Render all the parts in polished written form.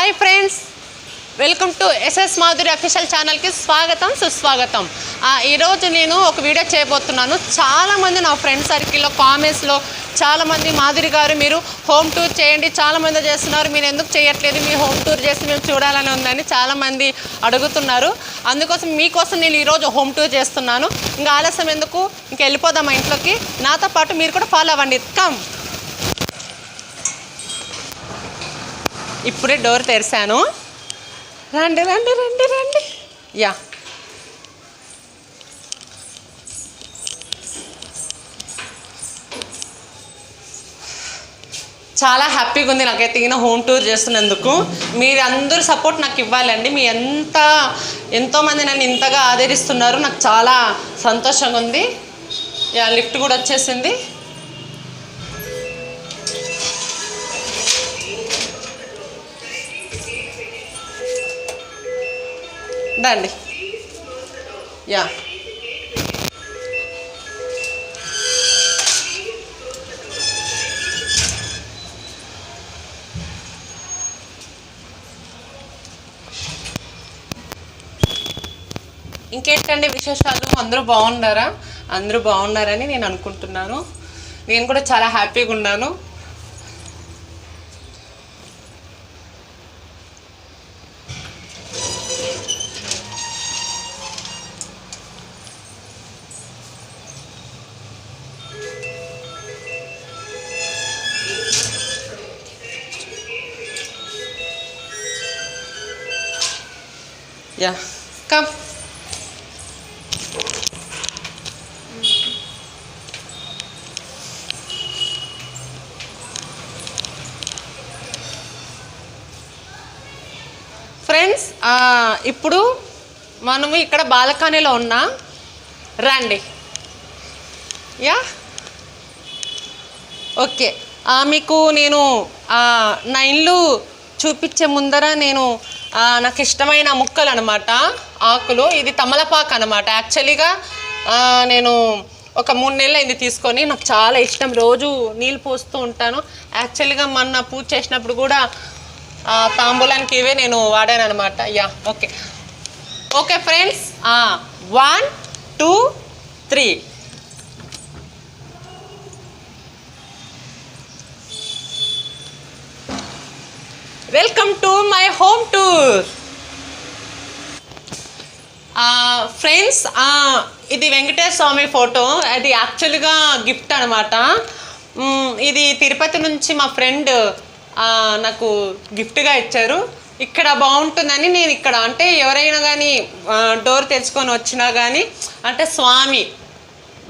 Hi friends, welcome to SS Madhuri official ఛానల్కి స్వాగతం సుస్వాగతం. ఈరోజు నేను ఒక వీడియో చేయబోతున్నాను. చాలామంది నా ఫ్రెండ్ సర్కిల్లో కామెంట్స్లో చాలామంది మాధురి గారు మీరు హోమ్ టూర్ చేయండి, చాలామంది చేస్తున్నారు, మీరు ఎందుకు చేయట్లేదు, మీ హోమ్ టూర్ చేసి మేము చూడాలని ఉందని చాలామంది అడుగుతున్నారు. అందుకోసం మీకోసం నేను ఈరోజు హోమ్ టూర్ చేస్తున్నాను. ఇంకా ఆలస్యం ఎందుకు, ఇంక వెళ్ళిపోదాం మా ఇంట్లోకి. నాతో పాటు మీరు కూడా ఫాలో అవ్వండి. కమ్. ఇప్పుడే డోర్ తెరిచాను. రండి రండి రండి రండి. యా, చాలా హ్యాపీగా ఉంది నాకైతే ఈయన హోమ్ టూర్ చేస్తున్నందుకు. మీరు అందరూ సపోర్ట్ నాకు ఇవ్వాలండి. మీ ఎంతోమంది నన్ను ఇంతగా ఆదరిస్తున్నారు, నాకు చాలా సంతోషంగా ఉంది. యా, లిఫ్ట్ కూడా వచ్చేసింది. దండి. యా, ఇంకేంటండి విశేషాలు? అందరూ బాగున్నారా? అందరూ బాగున్నారని నేను అనుకుంటున్నాను. నేను కూడా చాలా హ్యాపీగా ఉన్నాను. Yeah, come. ఫ్రెండ్స్, ఇప్పుడు మనము ఇక్కడ బాల్కనీలో ఉన్నా. రండి. Yeah, okay. మీకు నేను నా ఇల్లు చూపించే ముందర నేను నాకు ఇష్టమైన ముక్కలు అనమాట, ఆకులు. ఇది తమలపాకు అనమాట. యాక్చువల్లీగా నేను ఒక 3 నెలలు అయింది తీసుకొని. నాకు చాలా ఇష్టం, రోజు నీళ్ళు పోస్తూ ఉంటాను. యాక్చువల్గా మొన్న పూజ చేసినప్పుడు కూడా తాంబూలానికి ఇవే నేను వాడాను అనమాట. Yeah, okay okay friends. 1 2 3. Welcome to my home tour. Friends, ఇది వెంకటేశ్వర స్వామి ఫోటో. అది యాక్చువల్గా గిఫ్ట్ అనమాట. ఇది తిరుపతి నుంచి మా ఫ్రెండ్ నాకు గిఫ్ట్గా ఇచ్చారు. ఇక్కడ బాగుంటుందని నేను ఇక్కడ, అంటే ఎవరైనా కానీ డోర్ తెచ్చుకొని వచ్చినా కానీ అంటే స్వామి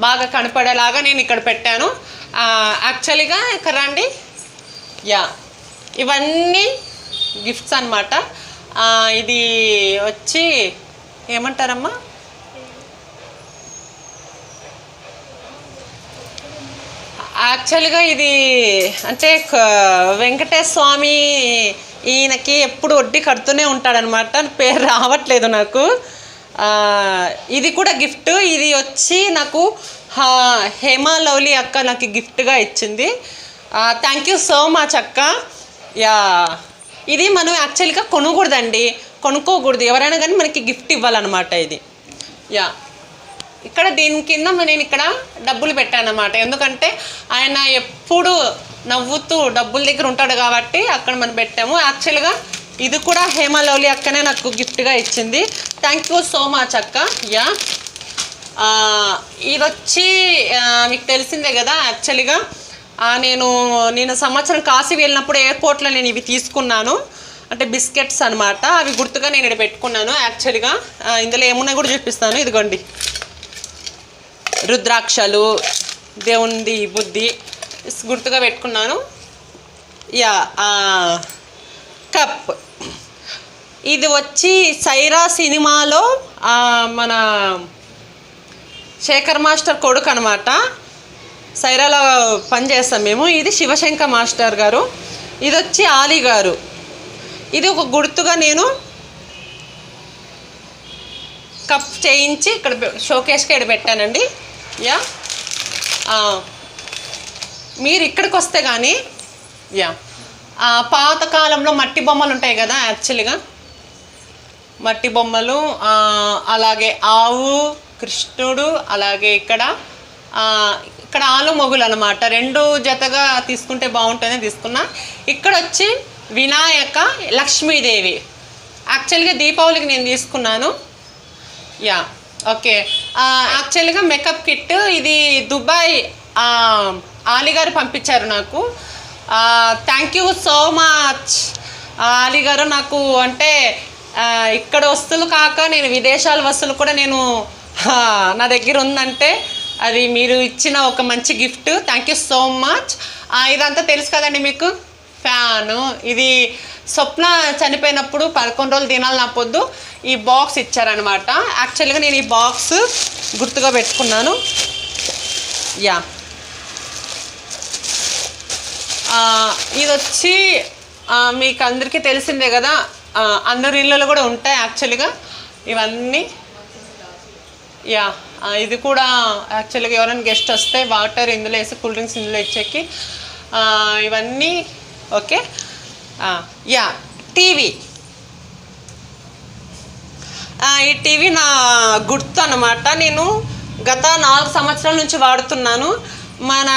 బాగా కనపడేలాగా నేను ఇక్కడ పెట్టాను. యాక్చువల్గా ఇక్కడ రండి. యా, ఇవన్నీ గిఫ్ట్స్ అన్నమాట. ఇది వచ్చి ఏమంటారమ్మా, యాక్చువల్గా ఇది అంటే వెంకటేశ్వర స్వామి ఈయనకి ఎప్పుడు వడ్డీ కడుతూనే ఉంటాడనమాట. పేరు రావట్లేదు నాకు. ఇది కూడా గిఫ్ట్. ఇది వచ్చి నాకు హేమా లవ్లీ అక్క నాకు గిఫ్ట్గా ఇచ్చింది. థ్యాంక్ యూ సో మచ్ అక్క. యా, ఇది మనం యాక్చువల్గా కొనకూడదండి, కొనుక్కోకూడదు. ఎవరైనా కానీ మనకి గిఫ్ట్ ఇవ్వాలన్నమాట ఇది. యా, ఇక్కడ దీని కింద నేను ఇక్కడ డబ్బులు పెట్టాను అన్నమాట. ఎందుకంటే ఆయన ఎప్పుడు నవ్వుతూ డబ్బుల దగ్గర ఉంటాడు కాబట్టి అక్కడ మనం పెట్టాము. యాక్చువల్గా ఇది కూడా హేమా లవ్లీ అక్కనే నాకు గిఫ్ట్గా ఇచ్చింది. థ్యాంక్ యూ సో మచ్ అక్క. యా, ఇది వచ్చి మీకు తెలిసిందే కదా. యాక్చువల్గా నేను సంవత్సరం కాశీ వెళ్ళినప్పుడు ఎయిర్పోర్ట్లో నేను ఇవి తీసుకున్నాను. అంటే బిస్కెట్స్ అనమాట. అవి గుర్తుగా నేను ఇక్కడ పెట్టుకున్నాను. యాక్చువల్గా ఇందులో ఏమున్నాయి కూడా చూపిస్తాను. ఇదిగోండి, రుద్రాక్షలు, దేవుంది బుద్ధి గుర్తుగా పెట్టుకున్నాను. Yeah, cup. ఇది వచ్చి సైరా సినిమాలో మన శేఖర్ మాస్టర్ కొడుకు అనమాట. సైరాలో పనిచేస్తాం మేము. ఇది శివశంకర్ మాస్టర్ గారు. ఇది వచ్చి ఆలీ గారు. ఇది ఒక గుర్తుగా నేను కప్ చేయించి ఇక్కడ షోకేస్కి ఇక్కడ పెట్టానండి. యా, మీరు ఇక్కడికి వస్తే కానీ యా పాత కాలంలో మట్టి బొమ్మలు ఉంటాయి కదా, యాక్చువల్గా మట్టి బొమ్మలు, అలాగే ఆవు, కృష్ణుడు, అలాగే ఇక్కడ ఆలు మొగులు అనమాట. 2 జతగా తీసుకుంటే బాగుంటుందని తీసుకున్నా. ఇక్కడ వచ్చి వినాయక, లక్ష్మీదేవి. యాక్చువల్గా దీపావళికి నేను తీసుకున్నాను. Yeah okay. యాక్చువల్గా మేకప్ కిట్ ఇది దుబాయ్ ఆలీ గారు పంపించారు నాకు. Thank you so much Ali గారు. నాకు అంటే ఇక్కడ వస్తువులు కాక నేను విదేశాల వస్తువులు కూడా నేను నా దగ్గర ఉందంటే అది మీరు ఇచ్చిన ఒక మంచి gift. Thank you so much. ఇదంతా తెలుసు కదండి మీకు, ఫ్యాను. ఇది స్వప్న చనిపోయినప్పుడు 11 రోజులు దినాలు నా పొద్దు ఈ బాక్స్ ఇచ్చారనమాట. యాక్చువల్గా నేను ఈ బాక్స్ గుర్తుగా పెట్టుకున్నాను. యా ఇది వచ్చి మీకు అందరికీ తెలిసిందే కదా, అందరి ఇళ్ళలో కూడా ఉంటాయి యాక్చువల్గా ఇవన్నీ. యా ఇది కూడా యాక్చువల్గా ఎవరైనా గెస్ట్ వస్తే వాటర్ ఇందులో వేసి, కూల్ డ్రింక్స్ ఇందులో ఇచ్చేకి ఇవన్నీ. ఓకే. Yeah TV. ఈ టీవీ నా గుర్తు అన్నమాట. నేను గత 4 సంవత్సరాల నుంచి వాడుతున్నాను. మన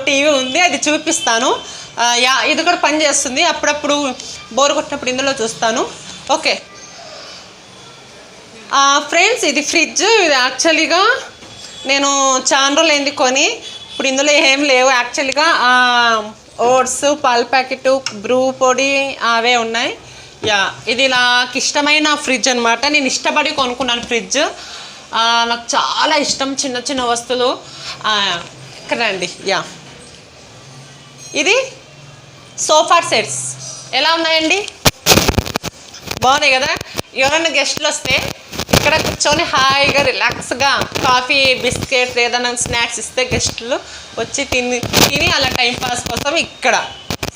టీవీ ఉంది, అది చూపిస్తాను. యా ఇది కూడా పని చేస్తుంది. అప్పుడప్పుడు బోర్ కొట్టినప్పుడు ఇందులో చూస్తాను. ఓకే ఫ్రెండ్స్, ఇది ఫ్రిడ్జ్. ఇది యాక్చువల్గా నేను చాలా రోజులు అయింది కొని. ఇప్పుడు ఇందులో ఏం లేవు యాక్చువల్గా. ఓట్స్, పాల ప్యాకెట్, బ్రూ పొడి అవే ఉన్నాయి. యా ఇది నాకు ఇష్టమైన ఫ్రిడ్జ్ అనమాట. నేను ఇష్టపడి కొనుక్కున్నాను ఫ్రిడ్జ్. నాకు చాలా ఇష్టం చిన్న చిన్న వస్తువులు. ఇక్కడ రండి. యా ఇది సోఫా సెట్స్ ఎలా ఉన్నాయండి, బాగున్నాయి కదా. ఎవరైనా గెస్ట్లు వస్తే ఇక్కడ కూర్చొని హాయిగా రిలాక్స్గా కాఫీ, బిస్కెట్ ఏదైనా స్నాక్స్ ఇస్తే గెస్ట్లు వచ్చి తిని అలా టైంపాస్ కోసం ఇక్కడ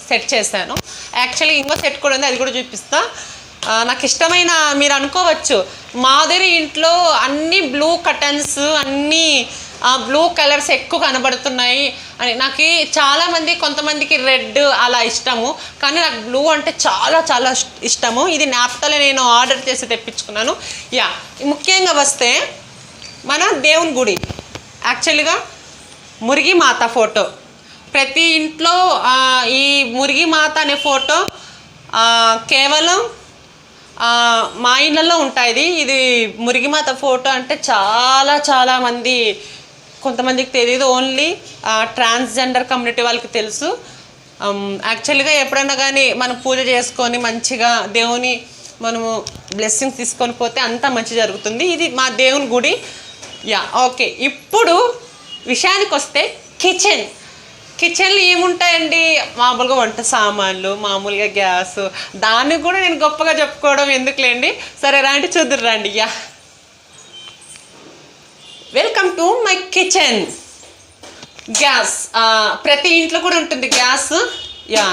సెట్ చేశాను. యాక్చువల్లీ ఇంకో సెట్ కూడా ఉంది, అది కూడా చూపిస్తా. నాకు ఇష్టమైన, మీరు అనుకోవచ్చు మాదిరి ఇంట్లో అన్ని బ్లూ కర్టన్స్, అన్నీ బ్లూ కలర్స్ ఎక్కువ కనబడుతున్నాయి అని. నాకు చాలామంది, కొంతమందికి రెడ్ అలా ఇష్టము, కానీ నాకు బ్లూ అంటే చాలా చాలా ఇష్టము. ఇది నాప్తోనే నేను ఆర్డర్ చేసి తెప్పించుకున్నాను. యా ముఖ్యంగా వస్తే మన దేవుని గుడి, యాక్చువల్గా మురిగి మాత ఫోటో ప్రతి ఇంట్లో. ఈ మురిగి మాత అనే ఫోటో కేవలం మా ఇళ్ళల్లో ఉంటుంది. ఇది మురిగిమాత ఫోటో అంటే చాలా చాలామంది, కొంతమందికి తెలియదు, ఓన్లీ ట్రాన్స్జెండర్ కమ్యూనిటీ వాళ్ళకి తెలుసు. యాక్చువల్గా ఎప్పుడైనా కానీ మనం పూజ చేసుకొని మంచిగా దేవుని మనము బ్లెస్సింగ్స్ తీసుకొని పోతే అంతా మంచి జరుగుతుంది. ఇది మా దేవుని గుడి. Yeah okay. ఇప్పుడు విషయానికి వస్తే కిచెన్లో ఏముంటాయండి, మామూలుగా వంట సామాన్లు, మామూలుగా గ్యాస్. దాన్ని కూడా నేను గొప్పగా చెప్పుకోవడం ఎందుకులేండి. సరే రండి చూద్దురు రండి. Yeah welcome to my kitchen. Gas ప్రతి ఇంట్లో కూడా ఉంటుంది గ్యాస్. యా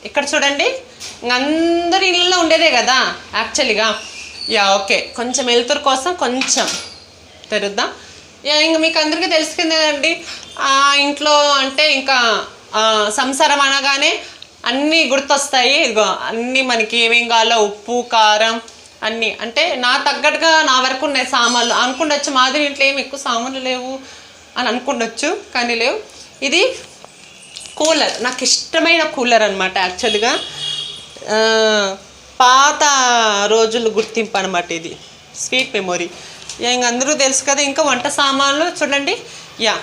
ఇక్కడ చూడండి, అందరి ఇళ్ళలో ఉండేదే కదా యాక్చువల్గా. Yeah okay. కొంచెం వెలుతురు కోసం కొంచెం తెరుద్దాం. ఇంకా మీకు అందరికీ తెలుసుకుందేనండి, ఇంట్లో అంటే ఇంకా సంసారం అనగానే అన్నీ గుర్తొస్తాయి. ఇదిగో అన్నీ మనకి ఏమేం కావాలో, ఉప్పు, కారం అన్నీ. అంటే నా తగ్గట్టుగా నా వరకు ఉన్నాయి సామాన్లు. అనుకుండొచ్చు మాదిరి ఇంట్లో ఏమి ఎక్కువ సామాన్లు లేవు అని అనుకుండొచ్చు, కానీ లేవు. ఇది కూలర్, నాకు ఇష్టమైన కూలర్ అనమాట. యాక్చువల్గా పాత రోజులు గుర్తింపు అనమాట. ఇది స్వీట్ మెమొరీ. ఇంక అందరూ తెలుసు కదా. ఇంకా వంట సామాన్లు చూడండి. యా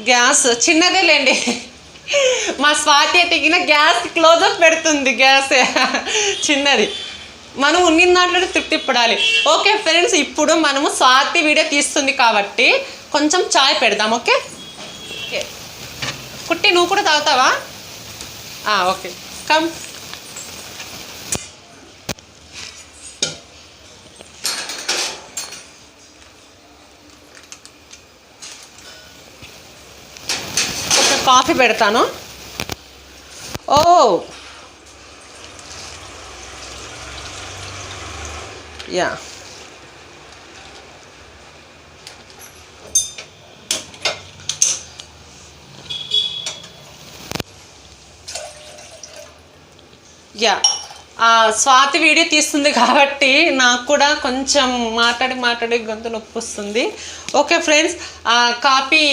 గ్యాస్ చిన్నదే లేండి. మా స్వాతి తెగిన గ్యాస్ క్లోజప్ పెడుతుంది. గ్యాస్ చిన్నది, మనం ఉన్న దాంట్లో తృప్తి పడాలి. ఓకే ఫ్రెండ్స్, ఇప్పుడు మనము స్వాతి వీడియో తీస్తుంది కాబట్టి కొంచెం చాయ్ పెడదాం. Okay okay. కుట్టి నువ్వు కూడా తాగుతావా? Okay come. కాఫీ పెడతాను. ఓ యా యా స్వాతి వీడియో తీస్తుంది కాబట్టి నాకు కూడా కొంచెం మాట్లాడి గొంతు నొప్పి వస్తుంది. ఓకే ఫ్రెండ్స్, కాఫీ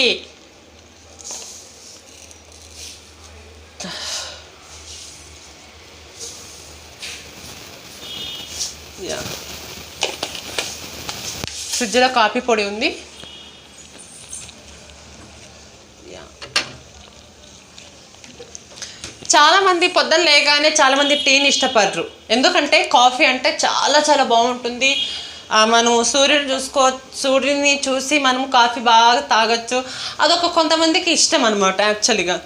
యా ఫ్రిడ్జ్లో కాఫీ పొడి ఉంది. చాలామంది పొద్దున లేగానే చాలామంది టీని ఇష్టపడరు, ఎందుకంటే కాఫీ అంటే చాలా చాలా బాగుంటుంది. మనం సూర్యుని చూసి మనం కాఫీ బాగా తాగొచ్చు. అదొక కొంతమందికి ఇష్టం అనమాట యాక్చువల్గా.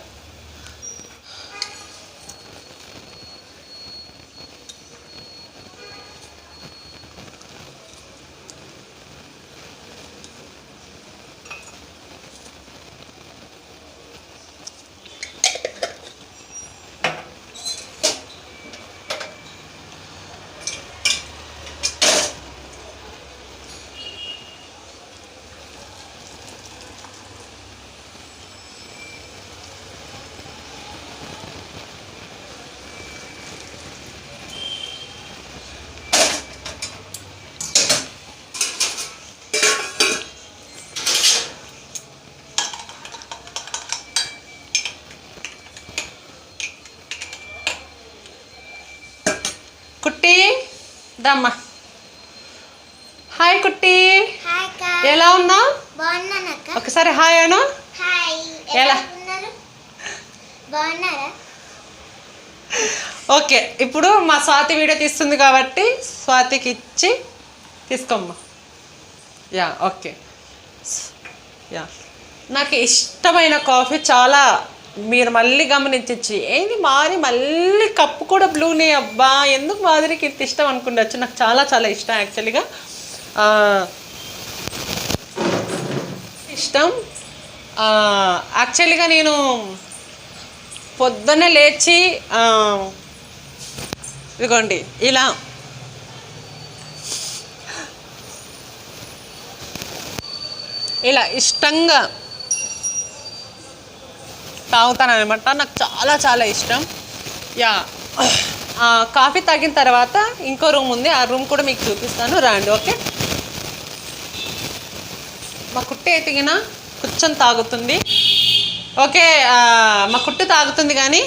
కుట్టి దమ్మా. హాయ్ కుట్టి, ఎలా ఉన్నావు? ఒకసారి హాయ్ అను. ఎలా? ఓకే, ఇప్పుడు మా స్వాతి వీడియో తీస్తుంది కాబట్టి స్వాతికి ఇచ్చి తీసుకోమ్మా. Yeah okay. యా నాకు ఇష్టమైన కాఫీ చాలా, మీరు మళ్ళీ గమనించచ్చు. ఏంది మారి మళ్ళీ కప్పు కూడా బ్లూనే, అబ్బా ఎందుకు మాదిరికి ఇంత ఇష్టం అనుకుండొచ్చు. నాకు చాలా చాలా ఇష్టం యాక్చువల్గా, ఇష్టం. యాక్చువల్గా నేను పొద్దున్నే లేచి ఇదిగోండి ఇలా ఇష్టంగా తాగుతాను అనమాట. నాకు చాలా చాలా ఇష్టం. యా కాఫీ తాగిన తర్వాత ఇంకో రూమ్ ఉంది, ఆ రూమ్ కూడా మీకు చూపిస్తాను, రండి. ఓకే, మా కుట్టి ఎతికిన కూర్చొని తాగుతుంది. ఓకే, మా కుట్టి తాగుతుంది కానీ.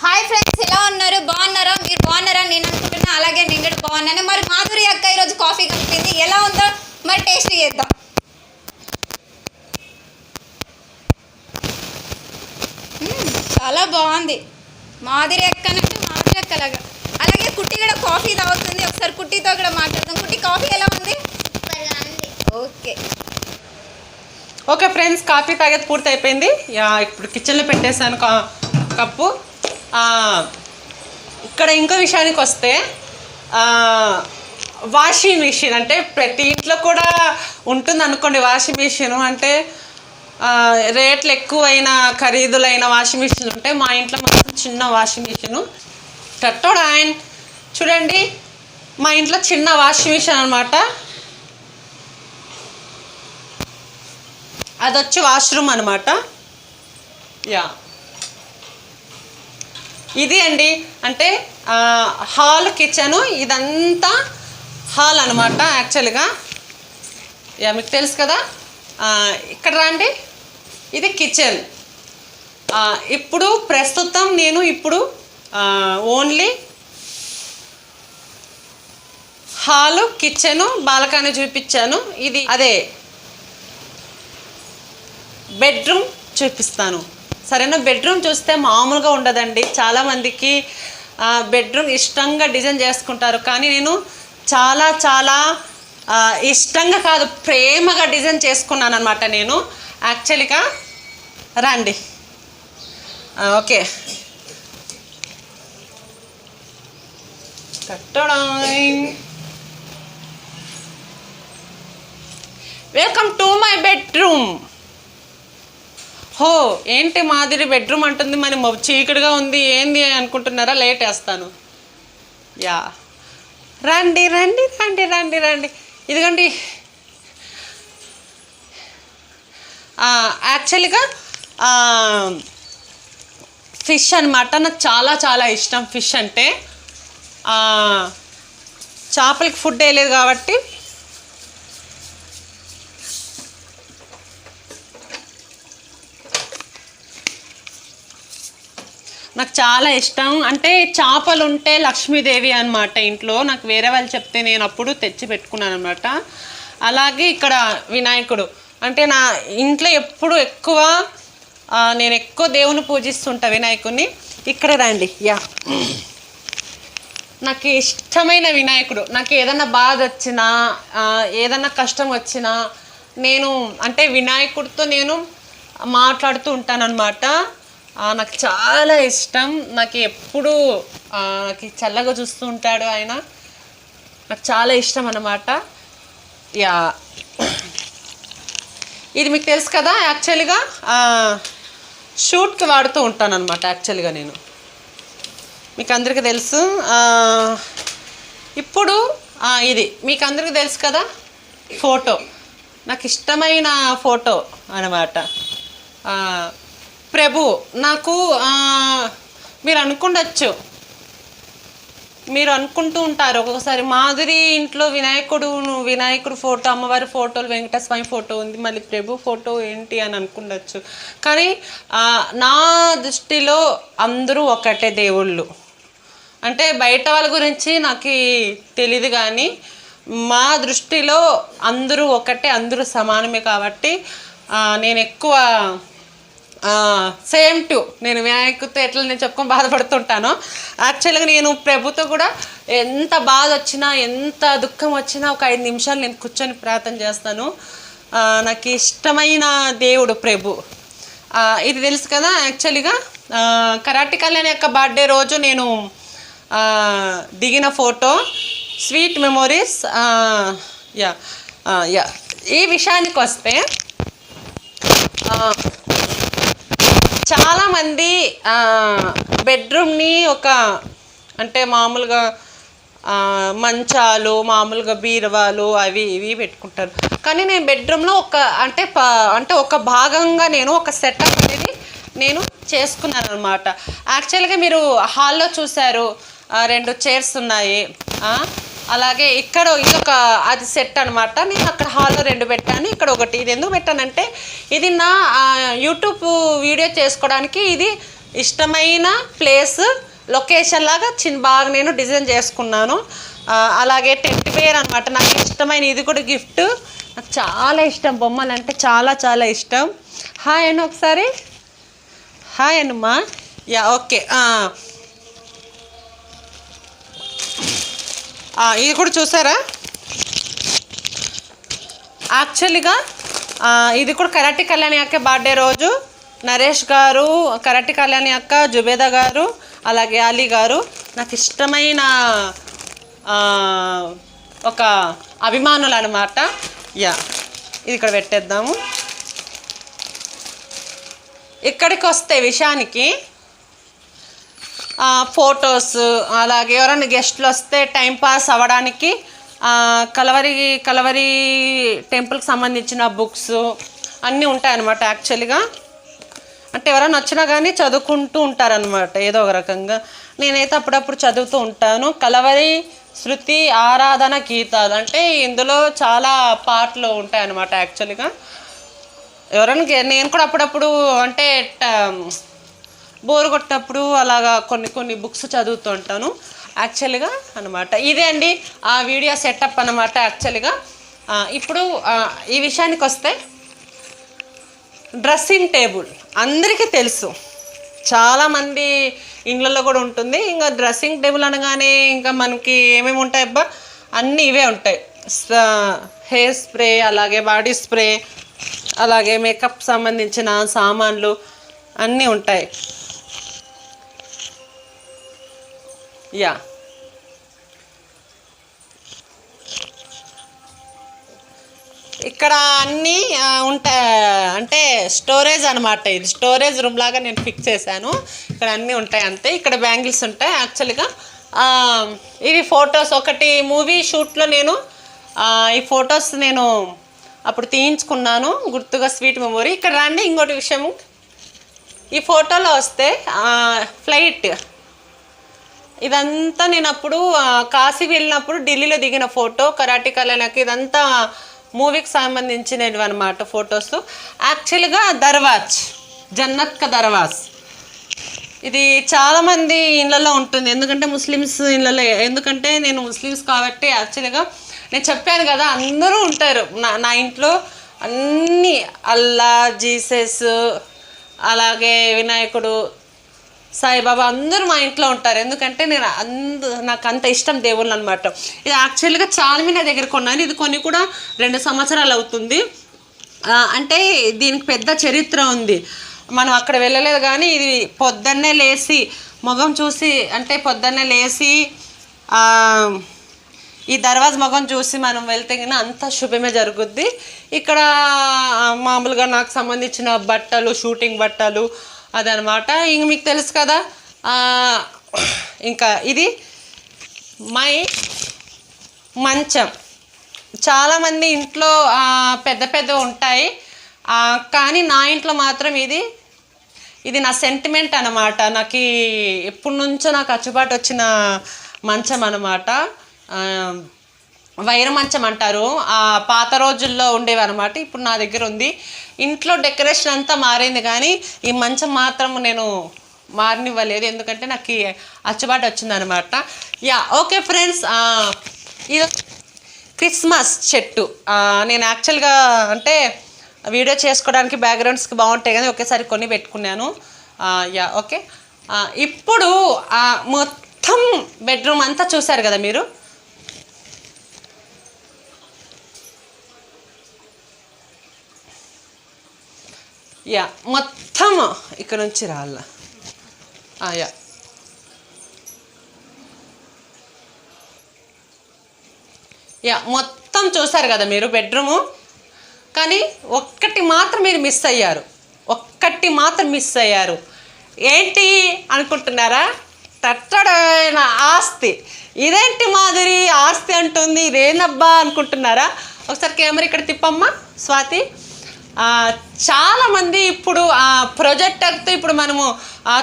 హాయ్ ఫ్రెండ్స్, ఎలా ఉన్నారు? బాగున్నారా? మీరు బాగున్నారా? నేను అనుకుంటున్నా అలాగే నేను కూడా బాగున్నాను. మరి మాధురి అక్క ఈరోజు కాఫీ కలిపింది, ఎలా ఉందో మరి టేస్ట్ చేద్దాం. చాలా బాగుంది. మాధురి అక్క అంటే మాధురి అక్క లాగా. అలాగే కుట్టి కూడా కాఫీ తాగుతుంది. ఒకసారి కుట్టితో కూడా మాట్లాడదాం. కుట్టి కాఫీ ఎలా ఉంది? ఓకే ఓకే ఫ్రెండ్స్, కాఫీ తాగేది పూర్తి అయిపోయింది. ఇప్పుడు కిచెన్లో పెట్టేశాను కప్పు. ఇక్కడ ఇంకో విషయానికి వస్తే, వాషింగ్ మిషన్ అంటే ప్రతి ఇంట్లో కూడా ఉంటుంది అనుకోండి. వాషింగ్ మిషన్ అంటే రేట్లు ఎక్కువైన ఖరీదులైన వాషింగ్ మిషన్లు ఉంటాయి. మా ఇంట్లో మాత్రం చిన్న వాషింగ్ మిషను టట్టోడాయన్. చూడండి, మా ఇంట్లో చిన్న వాషింగ్ మిషన్ అనమాట. అది వచ్చి వాష్రూమ్ అనమాట. యా ఇది అండి, అంటే హాల్ కిచెను, ఇదంతా హాల్ అనమాట యాక్చువల్గా. యా మీకు తెలుసు కదా. ఇక్కడ రండి, ఇది కిచెన్. ఇప్పుడు ప్రస్తుతం నేను ఓన్లీ హాలు, కిచెను, బాల్కనీ చూపించాను. ఇది అదే బెడ్రూమ్ చూపిస్తాను. సరేనా? బెడ్రూమ్ చూస్తే మామూలుగా ఉండదండి. చాలామందికి బెడ్రూమ్ ఇష్టంగా డిజైన్ చేసుకుంటారు, కానీ నేను చాలా చాలా ఇష్టంగా కాదు, ప్రేమగా డిజైన్ చేసుకున్నాను అనమాట నేను యాక్చువల్గా. రండి. Okay, welcome to my bedroom. హో, ఏంటి మాదిరి బెడ్రూమ్ అంటుంది, మరి చీకటిగా ఉంది ఏంది అనుకుంటున్నారా? లేట్ వేస్తాను. యా రండి రండి రండి రండి రండి. ఇదిగోండి, యాక్చువల్గా ఫిష్ అనమాట. నాకు చాలా చాలా ఇష్టం ఫిష్ అంటే. చేపలకి ఫుడ్ వేయలేదు కాబట్టి నాకు చాలా ఇష్టం. అంటే చేపలు ఉంటే లక్ష్మీదేవి అనమాట ఇంట్లో. నాకు వేరే వాళ్ళు చెప్తే నేను అప్పుడు తెచ్చి పెట్టుకున్నాను అనమాట. అలాగే ఇక్కడ వినాయకుడు అంటే నా ఇంట్లో ఎప్పుడు ఎక్కువ నేను ఎక్కువ దేవుని పూజిస్తుంటా వినాయకుడిని. ఇక్కడ రండి. యా, నాకు ఇష్టమైన వినాయకుడు. నాకు ఏదన్నా బాధ వచ్చినా ఏదన్నా కష్టం వచ్చినా నేను అంటే వినాయకుడితో నేను మాట్లాడుతూ ఉంటానన్నమాట. నాకు చాలా ఇష్టం. నాకు ఎప్పుడు నాకు చల్లగా చూస్తూ ఉంటాడు ఆయన. నాకు చాలా ఇష్టం అన్నమాట. యా, ఇది మీకు తెలుసు కదా. యాక్చువల్గా షూట్కి వాడుతూ ఉంటాను అనమాట. యాక్చువల్గా నేను మీకు అందరికీ తెలుసు. ఇప్పుడు ఇది మీకు అందరికీ తెలుసు కదా, ఫోటో. నాకు ఇష్టమైన ఫోటో అన్నమాట. ప్రభు నాకు మీరు అనుకుంటూ ఉంటారు ఒక్కొక్కసారి, మాధురి ఇంట్లో వినాయకుడు ఫోటో, అమ్మవారి ఫోటోలు, వెంకటేశ్వర స్వామి ఫోటో ఉంది, మళ్ళీ ప్రభు ఫోటో ఏంటి అని అనుకుండొచ్చు. కానీ నా దృష్టిలో అందరూ ఒకటే దేవుళ్ళు. అంటే బయట వాళ్ళ గురించి నాకు తెలీదు కానీ మా దృష్టిలో అందరూ ఒకటే, అందరూ సమానమే. కాబట్టి నేను ఎక్కువ సేమ్ టు నేను వినాయకుడితో ఎట్లా నేను చెప్పుకొని బాధపడుతుంటాను. యాక్చువల్గా నేను ప్రభుతో కూడా ఎంత బాధ వచ్చినా ఎంత దుఃఖం వచ్చినా ఒక 5 నిమిషాలు నేను కూర్చొని ప్రార్థన చేస్తాను. నాకు ఇష్టమైన దేవుడు ప్రభు. ఇది తెలుసు కదా. యాక్చువల్గా కరాటి కళ్యాణ్ యొక్క బర్త్డే రోజు నేను దిగిన photo, sweet memories. Yeah yeah ఈ విషయానికి వస్తే చాలామంది బెడ్రూమ్ని ఒక అంటే మామూలుగా మంచాలు, మామూలుగా బీరువాలు అవి ఇవి పెట్టుకుంటారు. కానీ నేను బెడ్రూమ్లో అంటే ఒక భాగంగా నేను ఒక సెటప్ అనేది నేను చేసుకున్నాను అనమాట. యాక్చువల్గా మీరు హాల్లో చూశారు, 2 చైర్స్ ఉన్నాయి. అలాగే ఇక్కడ ఇదొక అది సెట్ అనమాట. నేను అక్కడ హాల్లో 2 పెట్టాను, ఇక్కడ ఒకటి. ఇది ఎందుకు పెట్టానంటే ఇది నా యూట్యూబ్ వీడియో చేసుకోవడానికి ఇది ఇష్టమైన ప్లేస్, లొకేషన్ లాగా బాగా నేను డిజైన్ చేసుకున్నాను. అలాగే టెంట్ పేర్ అనమాట. నాకు ఇష్టమైన ఇది కూడా గిఫ్ట్. నాకు చాలా ఇష్టం, బొమ్మలు అంటే చాలా చాలా ఇష్టం. హాయ్ అను ఒకసారి. హాయ్ అనుమా. Yeah okay. ఇది కూడా చూసారా. యాక్చువల్గా ఇది కూడా కరాటి కళ్యాణి అక్క బర్త్డే రోజు నరేష్ గారు, కరాటి కళ్యాణి అక్క, జుబేదా గారు, అలాగే అలీ గారు నాకు ఇష్టమైన ఒక అభిమానులు అనమాట. యా, ఇది ఇక్కడ పెట్టేద్దాము. ఇక్కడికి వస్తే విషయానికి ఫొటోస్, అలాగే ఎవరైనా గెస్ట్లు వస్తే టైంపాస్ అవ్వడానికి కలవరి టెంపుల్కి సంబంధించిన బుక్స్ అన్నీ ఉంటాయన్నమాట. యాక్చువల్గా అంటే ఎవరైనా వచ్చినా కానీ చదువుకుంటూ ఉంటారనమాట ఏదో ఒక రకంగా. నేనైతే అప్పుడప్పుడు చదువుతూ ఉంటాను. కలవరి, శృతి, ఆరాధన, గీతాలు అంటే ఇందులో చాలా పాటలు ఉంటాయన్నమాట. యాక్చువల్గా ఎవరైనా నేను కూడా అప్పుడప్పుడు అంటే బోర్ కొట్టినప్పుడు అలాగా కొన్ని బుక్స్ చదువుతూ ఉంటాను యాక్చువల్గా అనమాట. ఇదే అండి ఆ వీడియో సెటప్ అనమాట. యాక్చువల్గా ఇప్పుడు ఈ విషయానికి వస్తే డ్రెస్సింగ్ టేబుల్ అందరికీ తెలుసు, చాలామంది ఇండ్లలో కూడా ఉంటుంది. ఇంకా డ్రెస్సింగ్ టేబుల్ అనగానే ఇంకా మనకి ఏమేమి ఉంటాయి అబ్బా, అన్నీ ఇవే ఉంటాయి. హెయిర్ స్ప్రే, అలాగే బాడీ స్ప్రే, అలాగే మేకప్ సంబంధించిన సామాన్లు అన్నీ ఉంటాయి. యా, ఇక్కడ అన్నీ ఉంటాయి. అంటే స్టోరేజ్ అనమాట. ఇది స్టోరేజ్ రూమ్ లాగా నేను ఫిక్స్ చేశాను. ఇక్కడ అన్నీ ఉంటాయి అంతే. ఇక్కడ బ్యాంగిల్స్ ఉంటాయి. యాక్చువల్గా ఇవి ఫొటోస్. ఒకటి మూవీ షూట్లో నేను ఈ ఫొటోస్ నేను అప్పుడు తీయించుకున్నాను గుర్తుగా, స్వీట్ మెమొరీ. ఇక్కడ రండి, ఇంకోటి విషయం. ఈ ఫోటోలో వస్తే ఫ్లైట్ ఇదంతా నేను అప్పుడు కాశీ వెళ్ళినప్పుడు ఢిల్లీలో దిగిన ఫోటో కరాటే కళ్యాణకి ఇదంతా మూవీకి సంబంధించినవి అనమాట ఫొటోస్. యాక్చువల్గా దర్వాజ్ జన్నత్ కా దర్వాజ్ ఇది చాలామంది ఇళ్ళల్లో ఉంటుంది, ఎందుకంటే ముస్లిమ్స్ ఇళ్ళలో, ఎందుకంటే నేను ముస్లిమ్స్ కాబట్టి యాక్చువల్గా నేను చెప్పాను కదా అందరూ ఉంటారు నా ఇంట్లో. అన్నీ అల్లా, జీసస్, అలాగే వినాయకుడు, సాయిబాబా అందరూ మా ఇంట్లో ఉంటారు. ఎందుకంటే నేను నాకు అంత ఇష్టం దేవుళ్ళు అనమాట. ఇది యాక్చువల్గా చార్మినార్ దగ్గర కొన్నాను. ఇది కొన్ని కూడా 2 సంవత్సరాలు అవుతుంది. అంటే దీనికి పెద్ద చరిత్ర ఉంది. మనం అక్కడ వెళ్ళలేదు కానీ ఇది పొద్దున్నే లేచి మొగం చూసి, అంటే పొద్దున్నే లేచి ఈ దర్వాజ మొగం చూసి మనం వెళ్తే కన్నా అంత శుభమే జరుగుద్ది. ఇక్కడ మామూలుగా నాకు సంబంధించిన బట్టలు, షూటింగ్ బట్టలు అదనమాట. ఇంక మీకు తెలుసు కదా. ఇంకా ఇది మై మంచం. చాలామంది ఇంట్లో పెద్ద పెద్ద ఉంటాయి, కానీ నా ఇంట్లో మాత్రం ఇది నా సెంటిమెంట్ అనమాట. నాకు ఎప్పటి నుంచో నాకు అచ్చుబాటు వచ్చిన మంచం అనమాట. వైర మంచం అంటారు, పాత రోజుల్లో ఉండేవి అనమాట. ఇప్పుడు నా దగ్గర ఉంది. ఇంట్లో డెకరేషన్ అంతా మారింది కానీ ఈ మంచం మాత్రం నేను మారనివ్వలేదు, ఎందుకంటే నాకు అచ్చుబాటు వచ్చిందనమాట. ఓకే ఫ్రెండ్స్, ఇది క్రిస్మస్ చెట్టు. నేను యాక్చువల్గా అంటే వీడియో చేసుకోవడానికి బ్యాక్గ్రౌండ్స్కి బాగుంటాయి కానీ ఒకేసారి కొన్ని పెట్టుకున్నాను. ఓకే, ఇప్పుడు మొత్తం బెడ్రూమ్ అంతా చూశారు కదా మీరు. మొత్తం ఇక్కడ నుంచి రాళ్ళ. మొత్తం చూసారు కదా మీరు బెడ్రూము. కానీ ఒక్కటి మాత్రం మీరు మిస్ అయ్యారు. ఏంటి అనుకుంటున్నారా? తట్టడైన ఆస్తి. ఇదేంటి మాదిరి ఆస్తి అంటుంది, ఇదేనబ్బా అనుకుంటున్నారా? ఒకసారి కెమెరా ఇక్కడ తిప్పమ్మా స్వాతి. చాలామంది ఇప్పుడు ప్రొజెక్టర్తో ఇప్పుడు మనము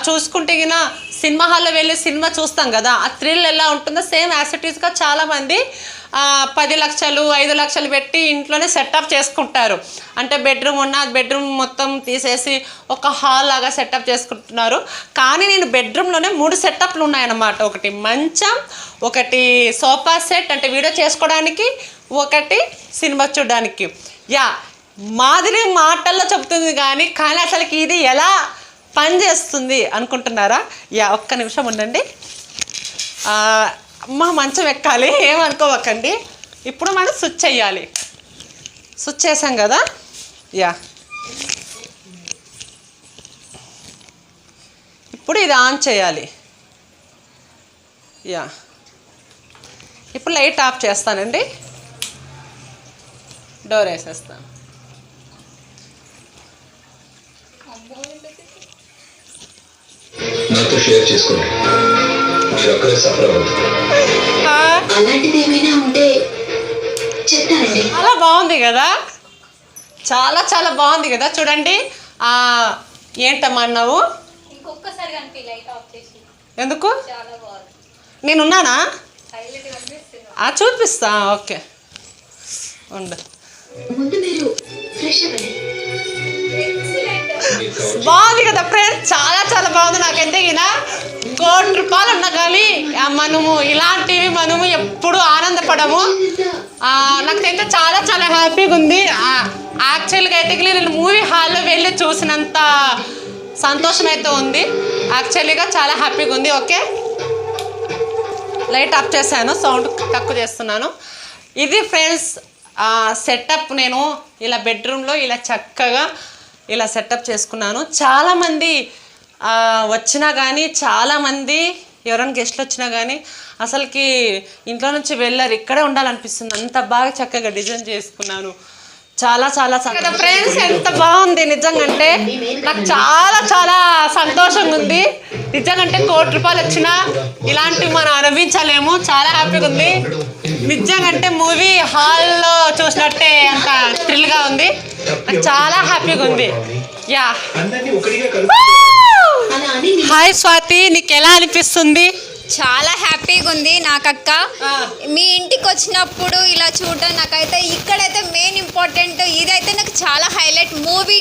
చూసుకుంటే గిన సినిమా హాల్లో వెళ్ళి సినిమా చూస్తాం కదా, ఆ థ్రిల్ ఎలా ఉంటుందో సేమ్ యాసిటీస్గా చాలామంది 10 లక్షలు 5 లక్షలు పెట్టి ఇంట్లోనే సెటప్ చేసుకుంటారు. అంటే బెడ్రూమ్ మొత్తం తీసేసి ఒక హాల్ లాగా సెటప్ చేసుకుంటున్నారు. కానీ నేను బెడ్రూమ్లోనే 3 సెటప్లు ఉన్నాయన్నమాట. ఒకటి మంచం, ఒకటి సోఫా సెట్ అంటే వీడియో చేసుకోవడానికి, ఒకటి సినిమా చూడడానికి. మాదిరి మాటల్లో చెప్తుంది కానీ అసలుకి ఇది ఎలా పనిచేస్తుంది అనుకుంటున్నారా? ఒక్క నిమిషం ఉండండి. అమ్మ మంచం ఎక్కాలి, ఏమనుకోవకండి. ఇప్పుడు మనం స్విచ్ చేయాలి. స్విచ్ చేసాం కదా. ఇప్పుడు ఇది ఆన్ చేయాలి. ఇప్పుడు లైట్ ఆఫ్ చేస్తానండి, డోర్ వేసేస్తాను. నాతో షేర్ చేసుకోండి, మీరు అక్కడే సఫర్ అవుతుంది. అలాంటిది ఏమైనా ఉంటే చెప్తానండి. చాలా బాగుంది కదా, చాలా చాలా బాగుంది కదా. చూడండి. ఏంటమ్మా అన్నావు? ఎందుకు? నేనున్నానా? చూపిస్తా. ఓకే ఉండు. ముందు మీరు ఫ్రెష్ అవ్వండి. బాగుంది కదా ఫ్రెండ్స్, చాలా చాలా బాగుంది. నాకైతే ఈయన ₹1,00,00,000 ఉన్నా కానీ మనము ఎప్పుడు ఆనందపడము. నాకైతే చాలా చాలా హ్యాపీగా ఉంది. యాక్చువల్గా అయితే నేను మూవీ హాల్లో వెళ్ళి చూసినంత సంతోషం అయితే ఉంది. యాక్చువల్గా చాలా హ్యాపీగా ఉంది. ఓకే, లైట్ ఆఫ్ చేశాను, సౌండ్ తక్కువ చేస్తున్నాను. ఇది ఫ్రెండ్స్ సెటప్. నేను ఇలా బెడ్రూమ్లో ఇలా చక్కగా ఇలా సెటప్ చేసుకున్నాను. చాలామంది వచ్చినా కానీ, చాలామంది ఎవరైనా గెస్ట్లు వచ్చినా కానీ అసలుకి ఇంట్లో నుంచి వెళ్ళారు, ఇక్కడే ఉండాలనిపిస్తుంది. అంత బాగా చక్కగా డిజైన్ చేసుకున్నాను. చాలా చాలా చక్కగా ఫ్రెండ్స్, ఎంత బాగుంది నిజంగా. అంటే నాకు చాలా చాలా సంతోషంగా ఉంది నిజంగా. అంటే ₹1,00,00,000 వచ్చినా ఇలాంటివి మనం అనుభవించలేము. చాలా హ్యాపీగా ఉంది నిజంగా. అంటే మూవీ హాల్లో చూసినట్టే అంత థ్రిల్గా ఉంది. నాకు చాలా హ్యాపీగా ఉంది. యా అందరినీ ఒకటిగా కలుపు. అలా అని హాయ్ స్వాతి, నీకు ఎలా అనిపిస్తుంది? చాలా హ్యాపీగా ఉంది నాకక్క. మీ ఇంటికి వచ్చినప్పుడు ఇలా చూడడం నాకైతే ఇక్కడైతే మెయిన్ ఇంపార్టెంట్ ఇదైతే నాకు చాలా హైలైట్. మూవీ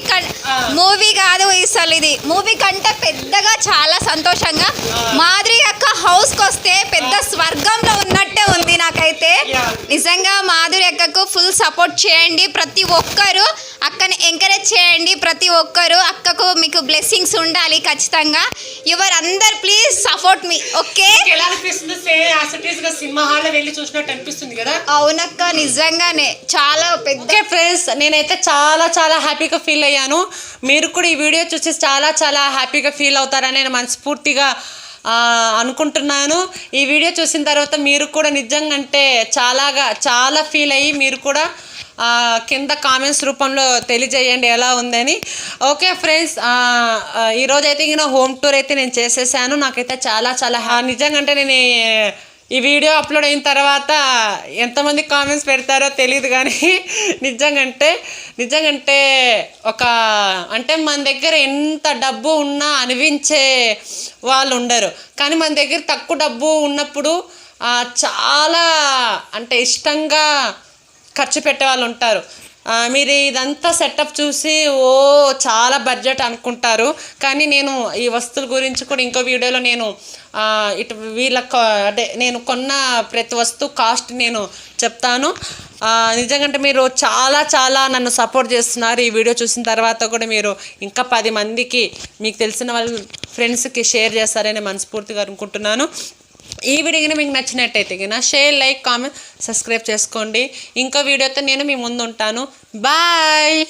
కాదు అసలు ఇది మూవీ కంటే పెద్దగా చాలా సంతోషంగా మాధురి అక్క హౌస్కి వస్తే పెద్ద స్వర్గంలో ఉన్నట్టే ఉంది నాకైతే. నిజంగా మాధురి అక్కకు ఫుల్ సపోర్ట్ చేయండి, ప్రతి ఒక్కరు అక్కని ఎంకరేజ్ చేయండి, ప్రతి ఒక్కరు అక్కకు మీకు బ్లెస్సింగ్స్ ఉండాలి ఖచ్చితంగా. యువర్ అందరు ప్లీజ్ సపోర్ట్ మీ. ఓకే, ఎలా అనిపిస్తుంది? సినిమా హాల్ వెళ్ళి చూసినట్టు అనిపిస్తుంది కదా? అవునక్క, నిజంగానే చాలా పెద్ద. ఓకే ఫ్రెండ్స్, నేనైతే చాలా చాలా హ్యాపీగా ఫీల్ అయ్యాను. మీరు కూడా ఈ వీడియో చూసి చాలా చాలా హ్యాపీగా ఫీల్ అవుతారని నేను మనస్ఫూర్తిగా అనుకుంటున్నాను. ఈ వీడియో చూసిన తర్వాత మీరు కూడా నిజంగా అంటే చాలా ఫీల్ అయ్యి మీరు కూడా కింద కామెంట్స్ రూపంలో తెలియజేయండి ఎలా ఉందని. ఓకే ఫ్రెండ్స్, ఈరోజైతే ఇంకా హోమ్ టూర్ అయితే నేను చేసేసాను. నాకైతే చాలా చాలా నిజంగా అంటే నేను ఈ వీడియో అప్లోడ్ అయిన తర్వాత ఎంతమంది కామెంట్స్ పెడతారో తెలియదు కానీ నిజంగంటే ఒక అంటే మన దగ్గర ఎంత డబ్బు ఉన్నా అనిపించే వాళ్ళు ఉండరు, కానీ మన దగ్గర తక్కువ డబ్బు ఉన్నప్పుడు చాలా అంటే ఇష్టంగా ఖర్చు పెట్టే వాళ్ళు ఉంటారు. మీరు ఇదంతా సెటప్ చూసి చాలా బడ్జెట్ అనుకుంటారు, కానీ నేను ఈ వస్తువుల గురించి కూడా ఇంకో వీడియోలో నేను అంటే నేను కొన్న ప్రతి వస్తువు కాస్ట్ నేను చెప్తాను. నిజంగా మీరు చాలా చాలా నన్ను సపోర్ట్ చేస్తున్నారు. ఈ వీడియో చూసిన తర్వాత కూడా మీరు ఇంకా 10 మందికి మీకు తెలిసిన వాళ్ళ ఫ్రెండ్స్కి షేర్ చేస్తారని మనస్ఫూర్తిగా అనుకుంటున్నాను. ఈ వీడియో కనుక మీకు నచ్చినట్టయితే కనుక షేర్, లైక్, కామెంట్, సబ్స్క్రైబ్ చేసుకోండి. ఇంకో వీడియోతో నేను మీ ముందు ఉంటాను. బాయ్.